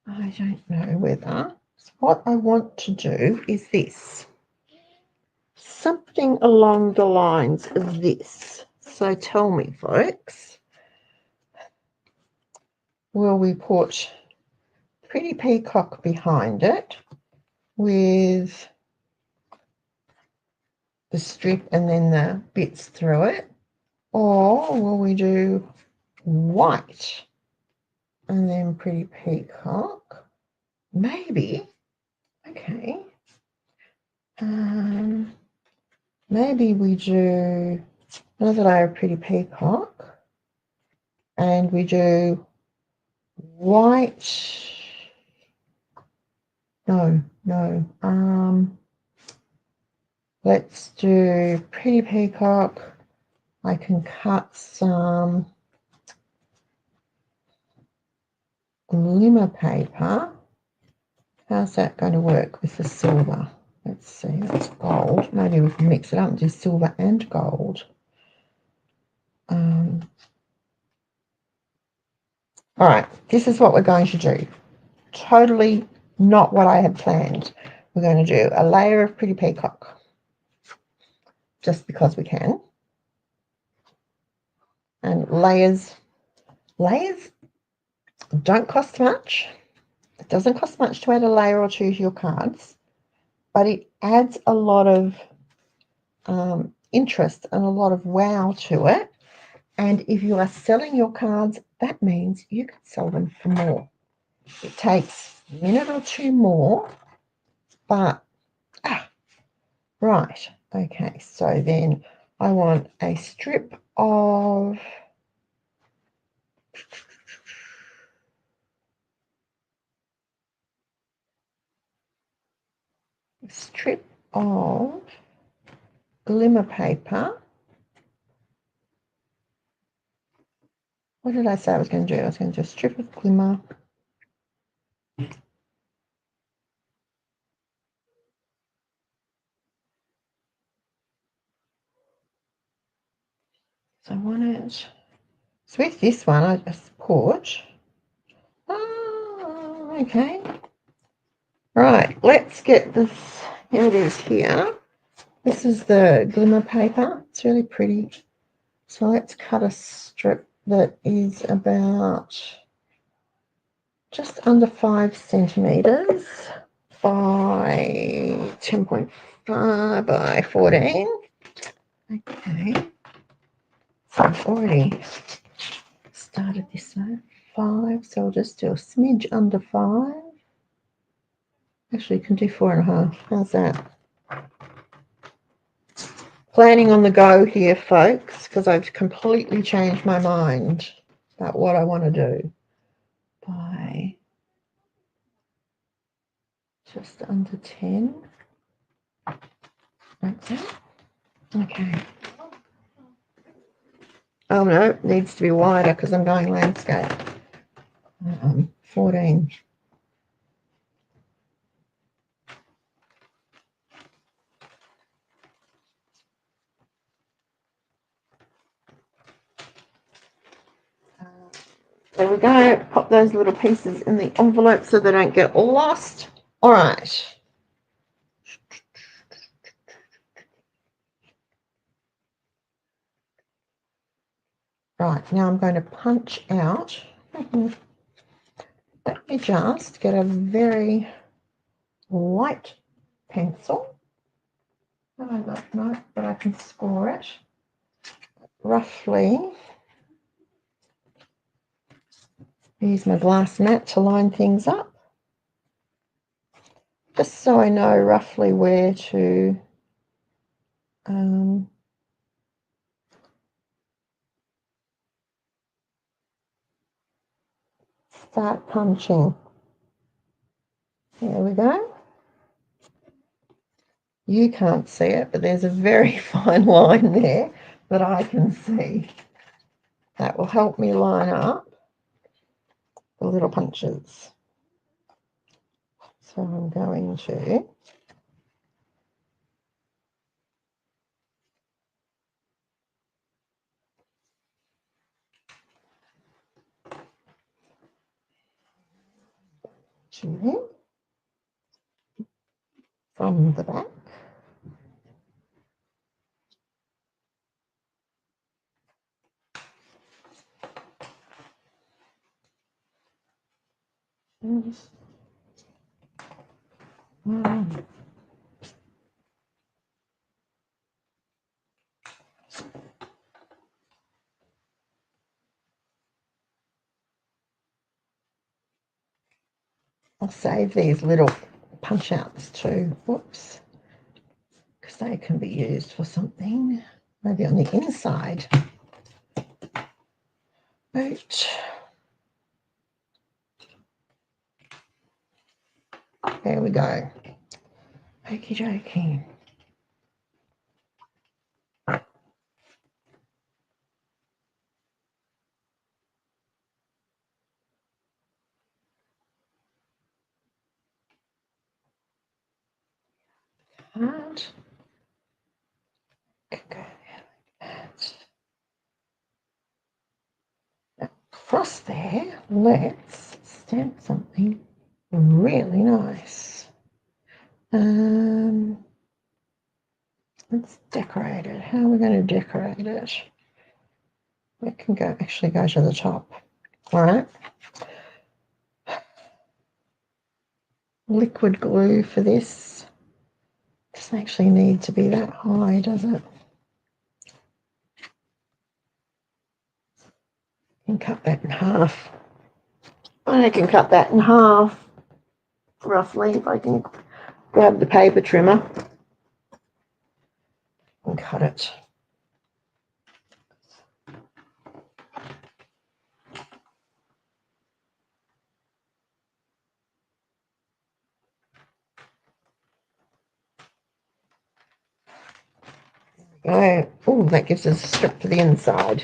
I don't know whether, what I want to do is this. Something along the lines of this. So tell me, folks, will we put Pretty Peacock behind it with the strip and then the bits through it? Or will we do white and then Pretty Peacock? Maybe. Okay. Maybe we do another layer of Pretty Peacock and we do white. No. Let's do Pretty Peacock. I can cut some glimmer paper. How's that going to work with the silver? Let's see, that's gold. Maybe we can mix it up and do silver and gold. All right, this is what we're going to do. Totally not what I had planned. We're going to do a layer of Pretty Peacock, just because we can. And layers don't cost much. It doesn't cost much to add a layer or two to your cards, but it adds a lot of interest and a lot of wow to it. And if you are selling your cards, that means you can sell them for more. It takes a minute or two more, but right. Okay, so then I want a strip of glimmer paper. What did I say I was going to do? I was going to do a strip of glimmer. So I want it. So with this one, I just put. Oh, okay. Right, let's get this. Here it is here. This is the glimmer paper. It's really pretty. So let's cut a strip that is about just under 5 centimeters by 10.5 by 14. Okay, so I've already started this one. 5, so I'll just do a smidge under 5. Actually, you can do 4.5. How's that? Planning on the go here, folks, because I've completely changed my mind about what I want to do. By just under 10. Like that. Okay. Oh no, it needs to be wider because I'm going landscape. 14. There we go. Pop those little pieces in the envelope so they don't get lost. All right. Right, now I'm going to punch out. Let me just get a very light pencil. No, I don't know, but I can score it roughly. Use my glass mat to line things up, just so I know roughly where to start punching. There we go. You can't see it, but there's a very fine line there that I can see. That will help me line up the little punches. So I'm going to from the back. I'll save these little punch outs too. Whoops. Because they can be used for something. Maybe on the inside. Right. There we go. Okie dokie. Card. Across there, let's stamp something really nice. Let's decorate it. How are we going to decorate it? We can actually go to the top. All right. Liquid glue for this. Doesn't actually need to be that high, does it? I can cut that in half. I can cut that in half, roughly, if I can grab the paper trimmer and cut it. Oh, that gives us a strip for the inside.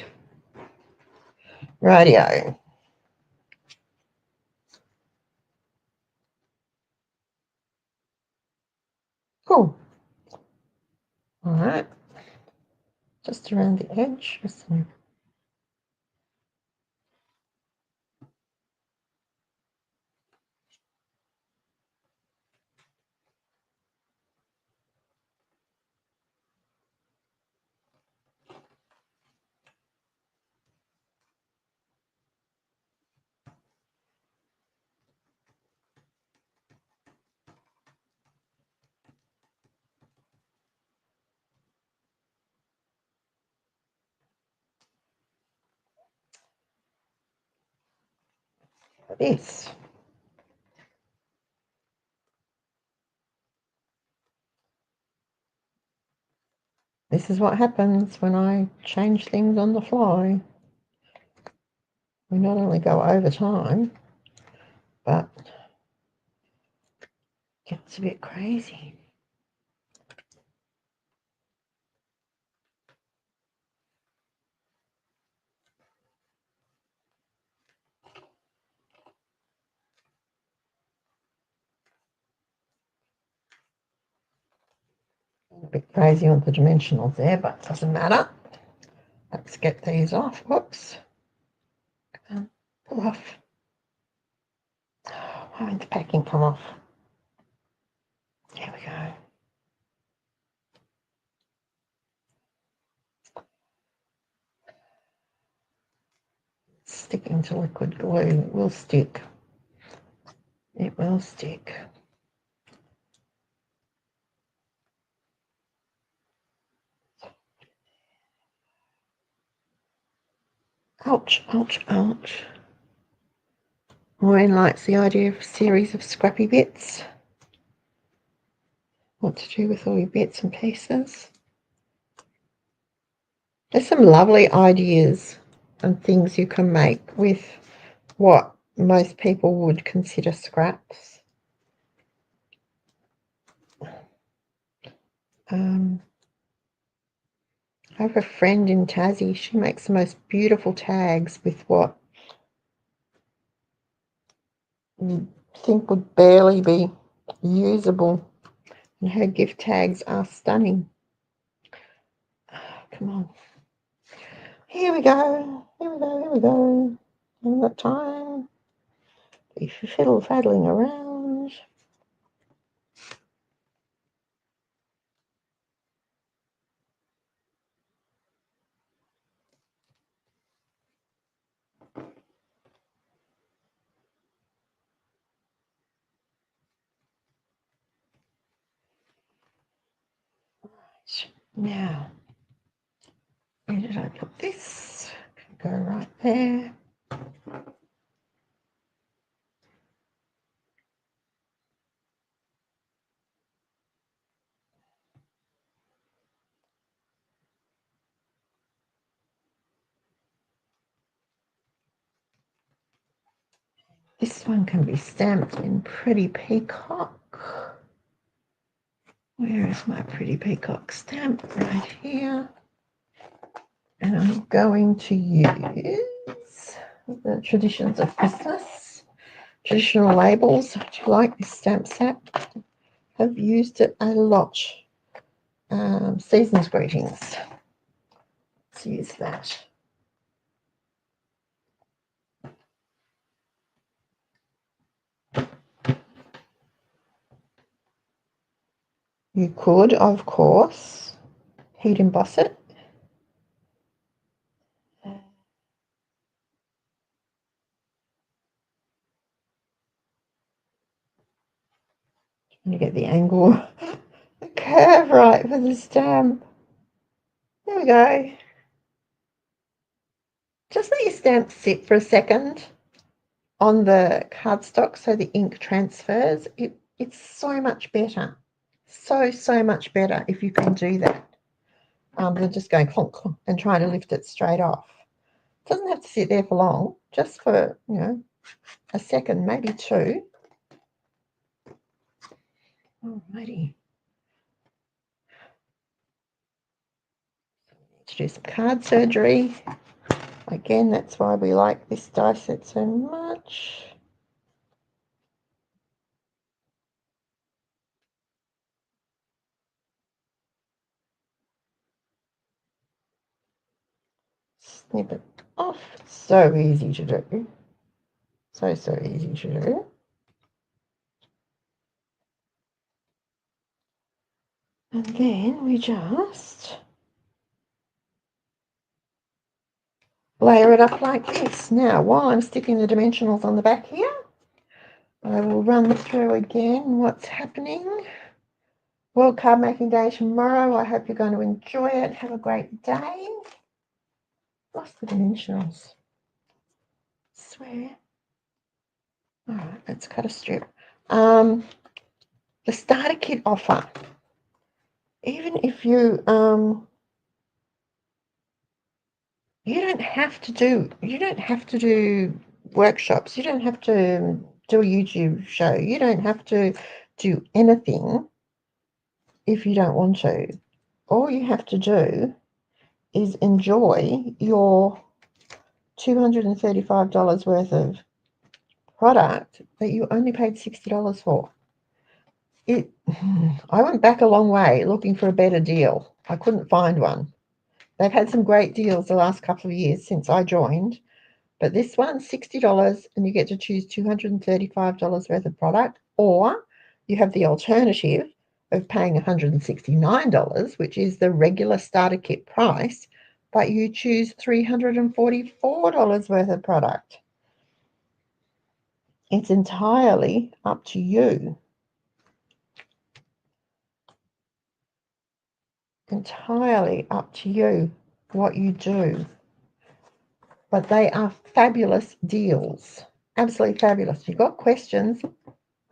Rightio. Cool. All right. Just around the edge. this. This is what happens when I change things on the fly. We not only go over time, but it gets a bit crazy. A bit crazy on the dimensionals there, but it doesn't matter. Let's get these off. Whoops. Pull off. Why won't the packing come off? There we go. Sticking to liquid glue. It will stick. It will stick. Ouch, ouch, ouch. Maureen likes the idea of a series of scrappy bits. What to do with all your bits and pieces. There's some lovely ideas and things you can make with what most people would consider scraps. I have a friend in Tassie. She makes the most beautiful tags with what you'd think would barely be usable. And her gift tags are stunning. Come on. Here we go. Here we go. Here we go. Haven't got time. Be fiddle-faddling around. Now, where did I put this? Go right there. This one can be stamped in Pretty Peacock. Where is my Pretty Peacock stamp? Right here. And I'm going to use the Traditions of Christmas, traditional labels. I do like this stamp set. I've used it a lot. Season's Greetings. Let's use that. You could, of course, heat emboss it. Trying to get the angle, the curve right for the stamp. There we go. Just let your stamp sit for a second on the cardstock so the ink transfers. It's so much better. So much better if you can do that than just going clonk, clonk and trying to lift it straight off. It doesn't have to sit there for long, just for, you know, a second, maybe two. Alrighty. Let's do some card surgery. Again, that's why we like this die set so much. Snip it off. So easy to do. So easy to do. And then we just layer it up like this. Now, while I'm sticking the dimensionals on the back here, I will run through again what's happening. World Card Making Day tomorrow. I hope you're going to enjoy it. Have a great day. Lost the dimensionals. I swear. All right, let's cut a strip. The starter kit offer. Even if you you don't have to do workshops. You don't have to do a YouTube show. You don't have to do anything if you don't want to. All you have to do is enjoy your $235 worth of product that you only paid $60 for. I went back a long way looking for a better deal. I couldn't find one. They've had some great deals the last couple of years since I joined, but this one's $60 and you get to choose $235 worth of product, or you have the alternative of paying $169, which is the regular starter kit price, but you choose $344 worth of product. It's entirely up to you. Entirely up to you what you do. But they are fabulous deals. Absolutely fabulous. If you've got questions,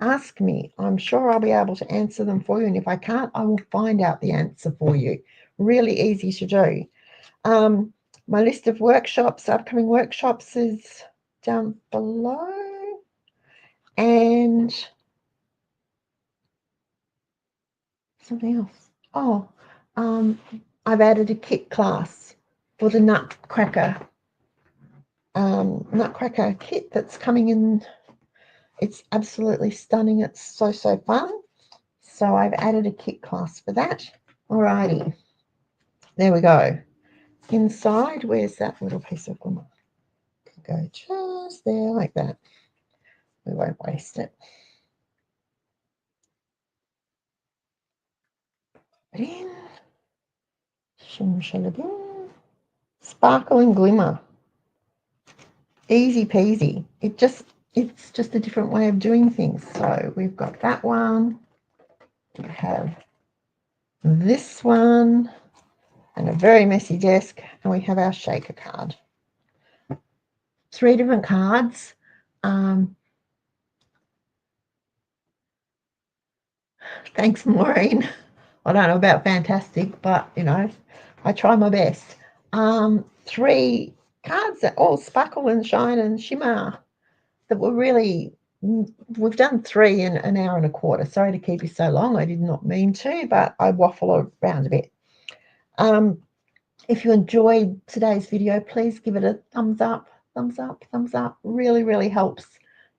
ask me. I'm sure I'll be able to answer them for you. And if I can't, I will find out the answer for you. Really easy to do. My list of workshops, upcoming workshops, is down below. And something else. Oh, I've added a kit class for the Nutcracker kit that's coming in. It's absolutely stunning. It's so fun. So I've added a kit class for that. Alrighty, there we go. Inside, where's that little piece of glimmer? Go just there like that. We won't waste it. Put in. Shim shalabim. Sparkle and glimmer. Easy peasy. It's just a different way of doing things. So we've got that one. We have this one and a very messy desk, and we have our shaker card. 3 different cards. Thanks, Maureen. I don't know about fantastic, but I try my best. 3 cards that all sparkle and shine and shimmer. That were really. We've done 3 in an hour and a quarter. Sorry to keep you so long. I did not mean to, but I waffle around a bit. If you enjoyed today's video, please give it a thumbs up. Thumbs up, thumbs up. Really, really helps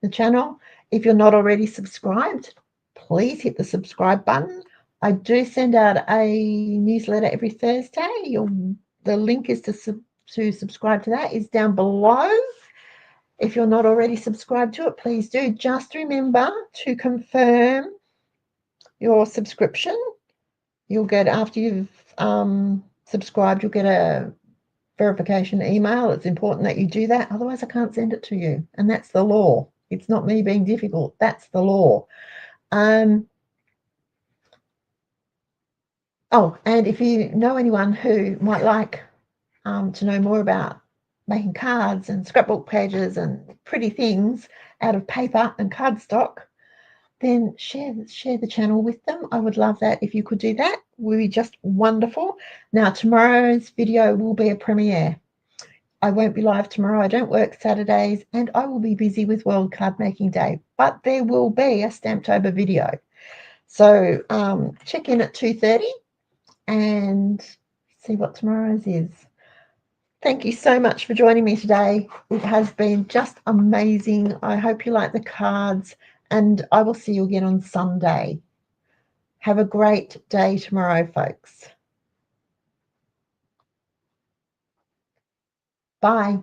the channel. If you're not already subscribed, please hit the subscribe button. I do send out a newsletter every Thursday. The link is to subscribe to that is down below. If you're not already subscribed to it, please do. Just remember to confirm your subscription. You'll get, after you've subscribed, you'll get a verification email. It's important that you do that. Otherwise, I can't send it to you. And that's the law. It's not me being difficult. That's the law. Oh, and if you know anyone who might like to know more about making cards and scrapbook pages and pretty things out of paper and cardstock, then share the channel with them. I would love that if you could do that. It would be just wonderful. Now, tomorrow's video will be a premiere. I won't be live tomorrow. I don't work Saturdays, and I will be busy with World Card Making Day, but there will be a Stamptober video. So check in at 2:30 and see what tomorrow's is. Thank you so much for joining me today. It has been just amazing. I hope you like the cards, and I will see you again on Sunday. Have a great day tomorrow, folks. Bye.